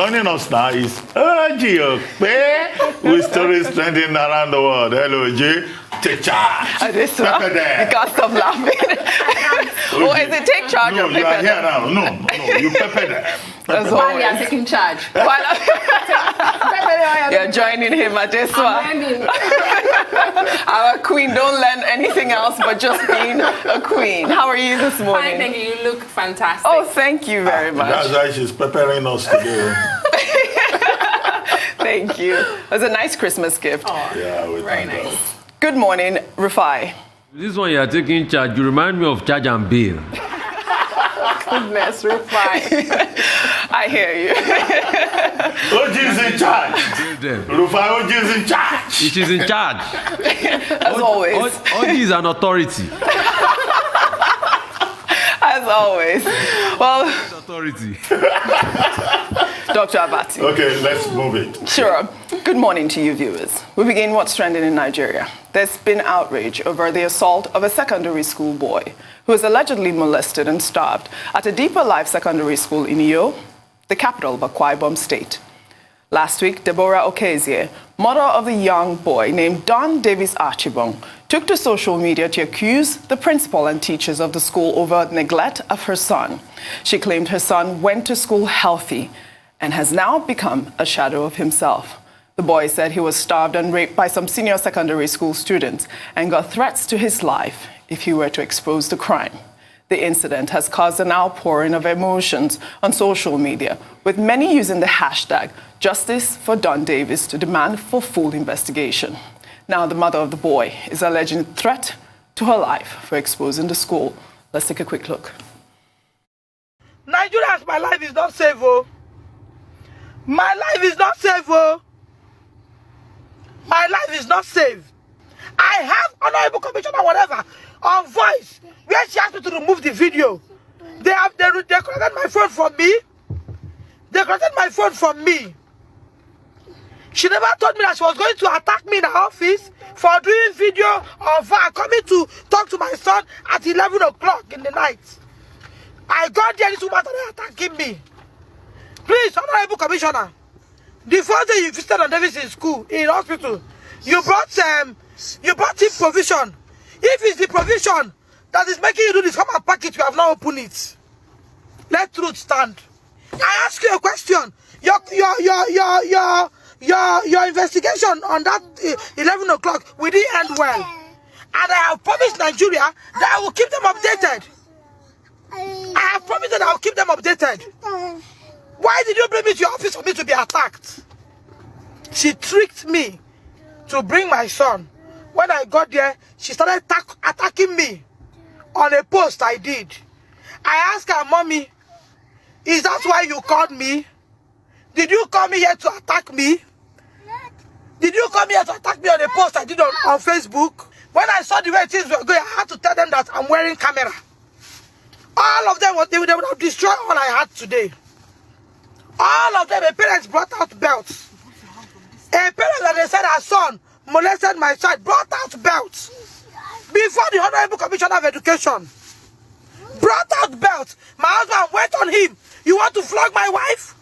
joining us now is Okpe, with stories trending around the world. Hello, G. Take charge. This one, you can't stop laughing. Or is it take charge no, or you are here now. No, you pepper them. That's While you are taking charge. You're joining him at this one. Our queen, don't learn anything else but just being a queen. How are you this morning? Fine, thank you. You look fantastic. Oh, thank you very much. That's why she's preparing us today. Thank you. It was a nice Christmas gift. Oh, Yeah, very nice. Good morning, Rufai. This one you are taking charge. You remind me of charge and bill. Goodness, Rufai. I hear you. Oji's in charge. Rufai, Oji's in charge. She's in charge. As always. Oji is an authority. As always. Well, Authority. Dr. Abati. Okay, let's move it. Sure. Good morning to you, viewers. We begin what's trending in Nigeria. There's been outrage over the assault of a secondary school boy who was allegedly molested and starved at a Deeper Life secondary school in Iyo, the capital of Akwa Ibom State. Last week, Deborah Okezie, mother of the young boy named Don Davis Archibong, took to social media to accuse the principal and teachers of the school over neglect of her son. She claimed her son went to school healthy and has now become a shadow of himself. The boy said he was starved and raped by some senior secondary school students and got threats to his life if he were to expose the crime. The incident has caused an outpouring of emotions on social media, with many using the hashtag Justice for Don Davis to demand for full investigation. Now the mother of the boy is alleging a threat to her life for exposing the school. Let's take a quick look. Nigeria, my life is not safe, oh. My life is not safe, oh. My life is not safe. I have honorable commissioner, whatever, on voice, where she asked me to remove the video. They collected my phone from me. They collected my phone from me. She never told me that she was going to attack me in her office for doing video of her coming to talk to my son at 11 o'clock in the night. I got there, this woman started attacking me. Please, honorable commissioner, the first day you visited on Davis in school, in hospital, you brought him provision. If it's the provision that is making you do this, come and pack it. You have not opened it. Let truth stand. I ask you a question. Your investigation on that 11 o'clock will it end well? And I have promised Nigeria that I will keep them updated. I have promised that I will keep them updated. Why did you bring me to your office for me to be attacked? She tricked me to bring my son. When I got there, she started attacking me on a post I did. I asked her, Mommy, is that why you called me? Did you come here to attack me? Did you come here to attack me on a post I did on Facebook? When I saw the way things were going, I had to tell them that I'm wearing camera. All of them, they would have destroyed all I had today. All of them, the parents brought out belts. A parent that they said her son molested my child brought out belts. Before the Honorable Commissioner of Education brought out belts, my husband went on him. You want to flog my wife?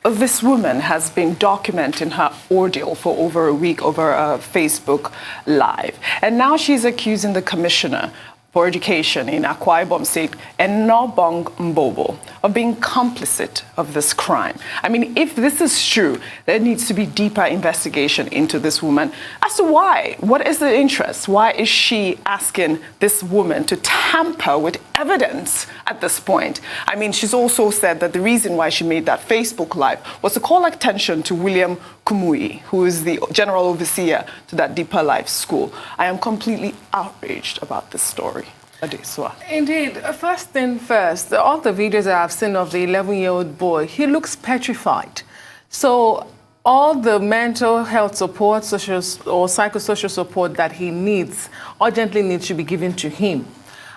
This woman has been documenting her ordeal for over a week over a Facebook Live. And now she's accusing the commissioner for education in Akwa Ibom State and Nobong Mbobo of being complicit of this crime. I mean, if this is true, there needs to be deeper investigation into this woman as to why. What is the interest? Why is she asking this woman to tamper with evidence at this point? I mean, she's also said that the reason why she made that Facebook Live was to call attention to William Kumui, who is the general overseer to that Deeper Life school. I am completely outraged about this story. Adeswa. Indeed. First thing first, all the videos that I've seen of the 11-year-old boy, he looks petrified. So all the mental health support, social or psychosocial support that he needs, urgently needs to be given to him.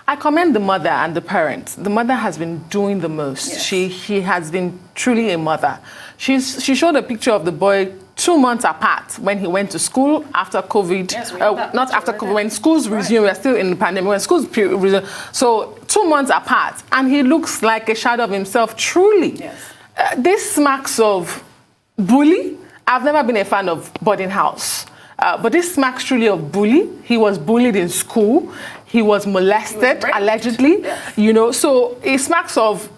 I commend the mother and the parents. The mother has been doing the most. Yes. She has been truly a mother. She showed a picture of the boy 2 months apart when he went to school after COVID. Yes, not after COVID, when schools resumed, we're still in the pandemic, when schools resumed. So 2 months apart, and he looks like a shadow of himself, truly. Yes. This smacks of bully. I've never been a fan of boarding house. But this smacks truly of bully. He was bullied in school. He was molested, allegedly. Yes. You know, so it smacks of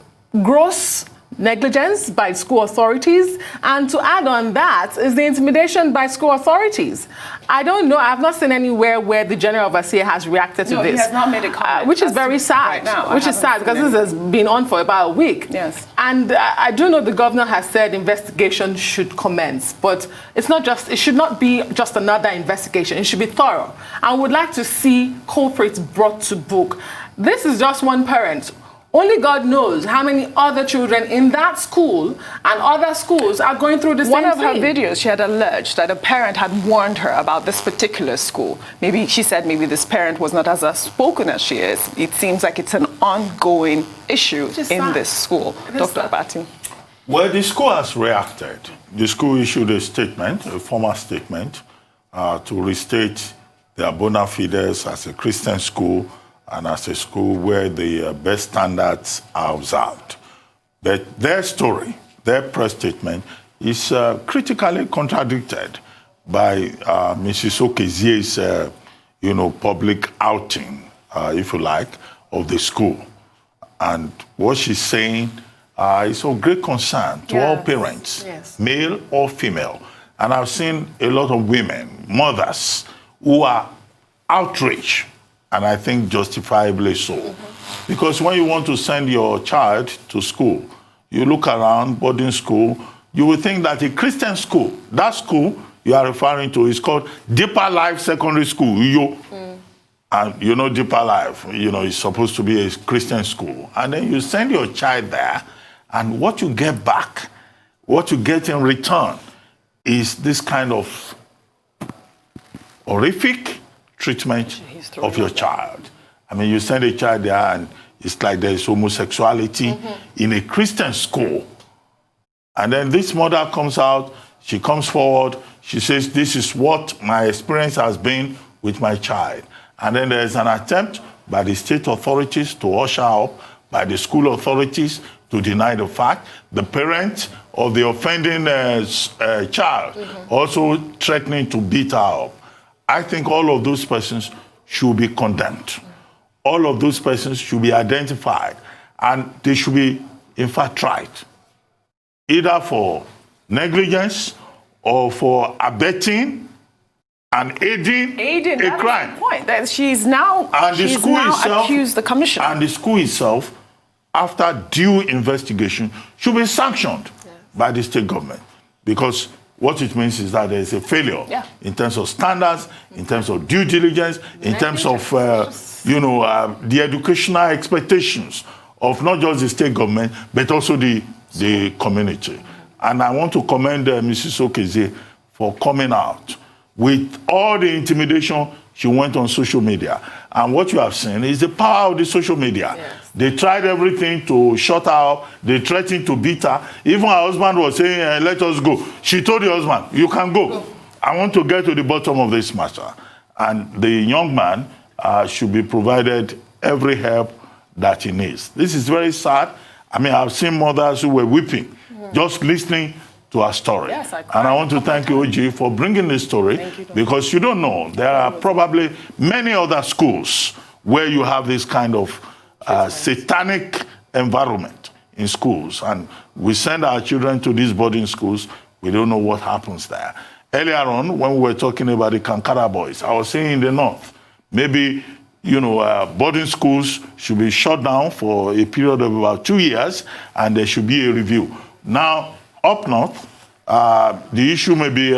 gross negligence by school authorities, and to add on that is the intimidation by school authorities. I don't know, I've not seen anywhere where the general overseer has reacted to this. He has not made a comment. Which is very sad. Right now, which is sad because this has been on for about a week. Yes. And I do know the governor has said investigation should commence, but it's not just, it should not be just another investigation. It should be thorough. I would like to see culprits brought to book. This is just one parent. Only God knows how many other children in that school and other schools are going through the same thing. One of her videos, she had alleged that a parent had warned her about this particular school. Maybe she said maybe this parent was not as outspoken as she is. It seems like it's an ongoing issue in this school. Dr. Abati. Well, the school has reacted. The school issued a statement, a formal statement, to restate their bona fides as a Christian school and as a school where the best standards are observed. But their story, their press statement, is critically contradicted by Mrs. Okezie's, public outing, if you like, of the school. And what she's saying is of great concern to all parents, male or female. And I've seen a lot of women, mothers, who are outraged, and I think justifiably so. Because when you want to send your child to school, you look around, boarding school, you will think that a Christian school, that school you are referring to is called Deeper Life Secondary School. And you know Deeper Life, it's supposed to be a Christian school. And then you send your child there, and what you get back, what you get in return is this kind of horrific treatment of your child. I mean, you send a child there and it's like there's homosexuality in a Christian school. And then this mother comes out, she comes forward, she says, this is what my experience has been with my child. And then there's an attempt by the state authorities to usher up, by the school authorities to deny the fact. The parent of the offending child also threatening to beat her up. I think all of those persons should be condemned. All of those persons should be identified, and they should be, in fact, tried, either for negligence or for abetting and aiding a crime. The point that she's now accused the commission. And the school itself, after due investigation, should be sanctioned by the state government, because what it means is that there is a failure in terms of standards, in terms of due diligence, in terms of, the educational expectations of not just the state government, but also the community. And I want to commend Mrs. Okezie for coming out with all the intimidation. She went on social media. And what you have seen is the power of the social media. Yes. They tried everything to shut her up. They threatened to beat her. Even her husband was saying, let us go. She told the husband, you can go. I want to get to the bottom of this matter. And the young man should be provided every help that he needs. This is very sad. I mean, I've seen mothers who were weeping, just listening to our story. Yes, and I want to thank you, OG, for bringing this story, because you don't know, there are probably many other schools where you have this kind of satanic environment in schools. And we send our children to these boarding schools, we don't know what happens there. Earlier on, when we were talking about the Kankara boys, I was saying in the north, maybe boarding schools should be shut down for a period of about 2 years, and there should be a review. Now, up north, the issue may be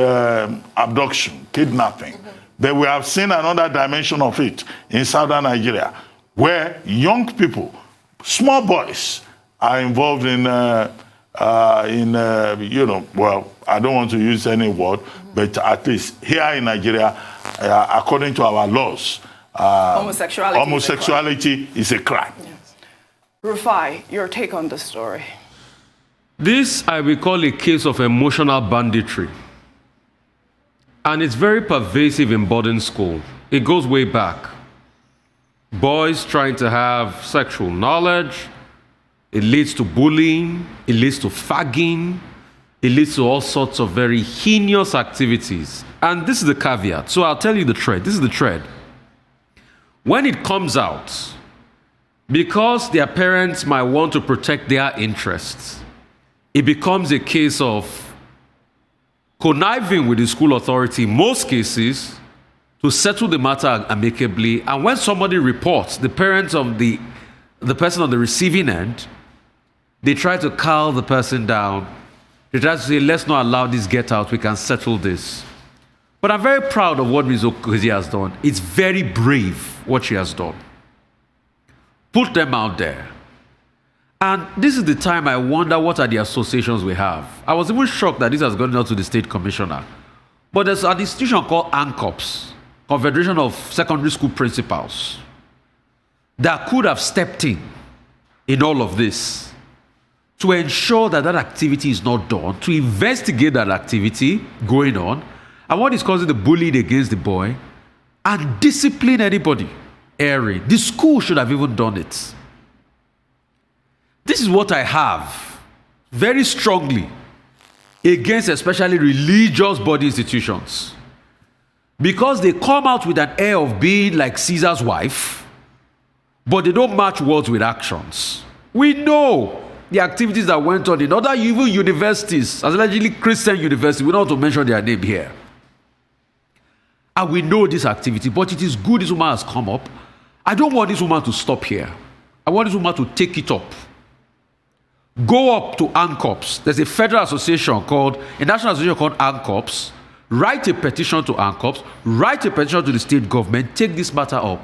abduction, kidnapping. But we have seen another dimension of it in southern Nigeria, where young people, small boys, are involved in well, I don't want to use any word, but at least here in Nigeria, according to our laws, homosexuality is a crime. Yes. Rufai, your take on the story. This I will call a case of emotional banditry. And it's very pervasive in boarding school. It goes way back. Boys trying to have sexual knowledge. It leads to bullying. It leads to fagging. It leads to all sorts of very heinous activities. And this is the caveat. So I'll tell you the thread. This is the thread. When it comes out, because their parents might want to protect their interests, it becomes a case of conniving with the school authority, in most cases, to settle the matter amicably. And when somebody reports, the parents of the person on the receiving end, they try to calm the person down. They try to say, let's not allow this get out, we can settle this. But I'm very proud of what Ms. Okozie has done. It's very brave what she has done. Put them out there. And this is the time I wonder what are the associations we have. I was even shocked that this has gone out to the state commissioner. But there's an institution called ANCOPS, Confederation of Secondary School Principals, that could have stepped in all of this to ensure that that activity is not done, to investigate that activity going on, and what is causing the bullying against the boy, and discipline anybody erring. The school should have even done it. This is what I have very strongly against especially religious body institutions. Because they come out with an air of being like Caesar's wife, but they don't match words with actions. We know the activities that went on in other even universities, as allegedly Christian universities, we don't want to mention their name here. And we know this activity, but it is good this woman has come up. I don't want this woman to stop here. I want this woman to take it up. Go up to ANCOPS. There's a federal association called, a national association called ANCOPS. Write a petition to ANCOPS. Write a petition to the state government. Take this matter up.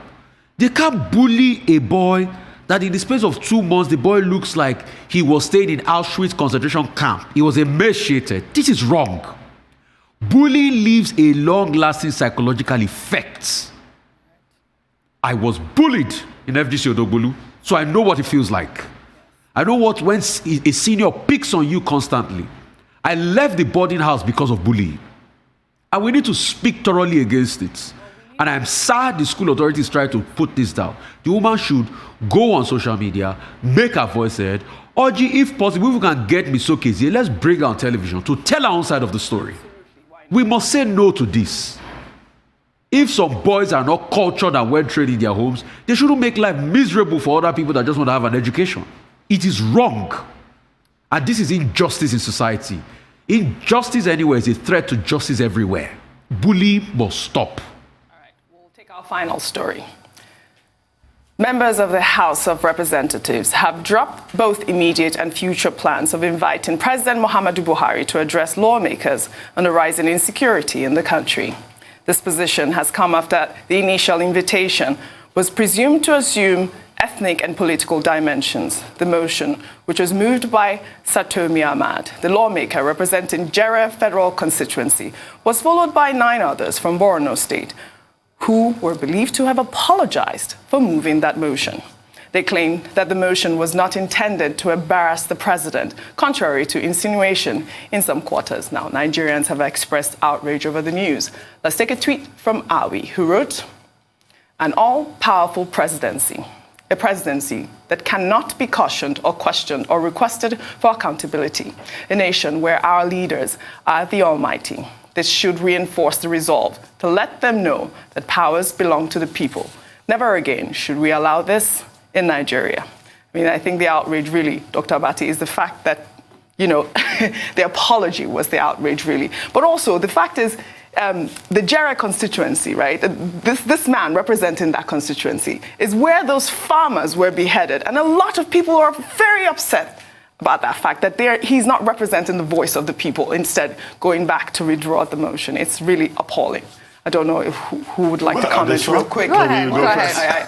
They can't bully a boy that in the space of 2 months, the boy looks like he was staying in Auschwitz concentration camp. He was emaciated. This is wrong. Bullying leaves a long-lasting psychological effect. I was bullied in FGC Odogbolu, so I know what it feels like. I know what when a senior picks on you constantly. I left the boarding house because of bullying. And we need to speak thoroughly against it. And I'm sad the school authorities try to put this down. The woman should go on social media, make her voice heard. Or if possible, if we can get Ms. Okozie, let's bring her on television to tell her own side of the story. We must say no to this. If some boys are not cultured and well trained in their homes, they shouldn't make life miserable for other people that just want to have an education. It is wrong. And this is injustice in society. Injustice anywhere is a threat to justice everywhere. Bullying must stop. All right, we'll take our final story. Members of the House of Representatives have dropped both immediate and future plans of inviting President Muhammadu Buhari to address lawmakers on the rising insecurity in the country. This position has come after the initial invitation was presumed to assume ethnic and political dimensions. The motion, which was moved by Satomi Ahmad, the lawmaker representing Jere Federal Constituency, was followed by 9 others from Borno State, who were believed to have apologized for moving that motion. They claimed that the motion was not intended to embarrass the president, contrary to insinuation in some quarters. Now, Nigerians have expressed outrage over the news. Let's take a tweet from Awi, who wrote, "An all-powerful presidency, a presidency that cannot be cautioned or questioned or requested for accountability, a nation where our leaders are the almighty. This should reinforce the resolve to let them know that powers belong to the people. Never again should we allow this in Nigeria." I mean, I think the outrage really, Dr. Abati, is the fact that, the apology was the outrage really. But also the fact is, the Jere constituency, right? This man representing that constituency is where those farmers were beheaded. And a lot of people are very upset about that fact that he's not representing the voice of the people, instead going back to withdraw the motion. It's really appalling. I don't know who would like to comment real quick. Go ahead.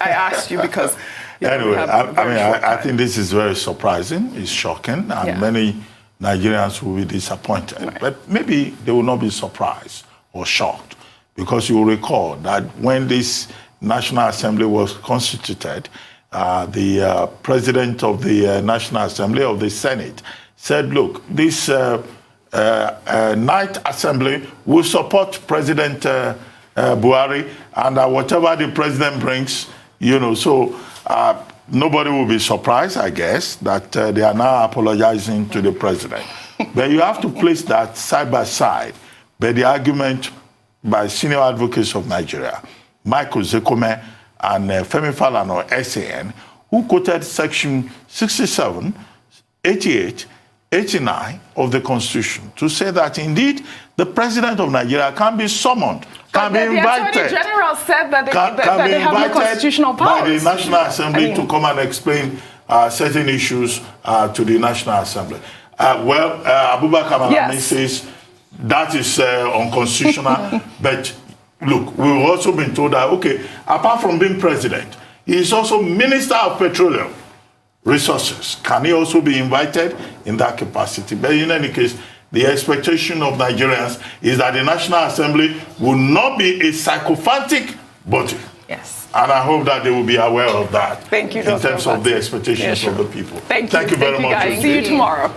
I asked you because... Anyway, I think this is very surprising. It's shocking, and many Nigerians will be disappointed. Right. But maybe they will not be surprised or shocked, because you will recall that when this National Assembly was constituted, the president of the National Assembly of the Senate said, look, this night assembly will support President Buhari, and whatever the president brings, so nobody will be surprised, I guess, that they are now apologizing to the president. But you have to place that side by side by the argument by senior advocates of Nigeria, Michael Zekome and Femi Falana, SAN, who quoted section 67, 88, 89 of the Constitution to say that indeed the president of Nigeria can be summoned, can be invited. The Attorney General said that they have no constitutional powers. By the National Assembly to come and explain certain issues to the National Assembly. Abubakar Malami says that is unconstitutional. But look, we've also been told that, okay, apart from being president, he is also Minister of Petroleum Resources. Can he also be invited in that capacity? But in any case, the expectation of Nigerians is that the National Assembly will not be a sycophantic body. Yes. And I hope that they will be aware of that. Thank you, in terms of the expectations of the people. Thank you very much. Guys. See you tomorrow.